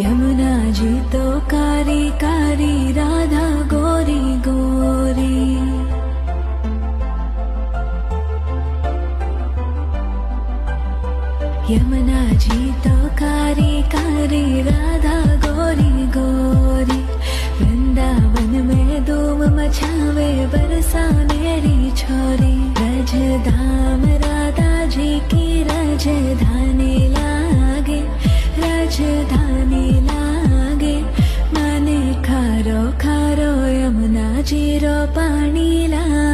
यमुना जी तो कारी कारी, राधा गोरी गोरी। यमुना जी तो कारी कारी, राधा गोरी गोरी। वृंदावन में धूम मचावे, बरसानेरी छोरी। रजधाम राधा जी की राजधानी लागे, राजधानी लागे। माने खारो खारो यमुना जी रो पानी लागे।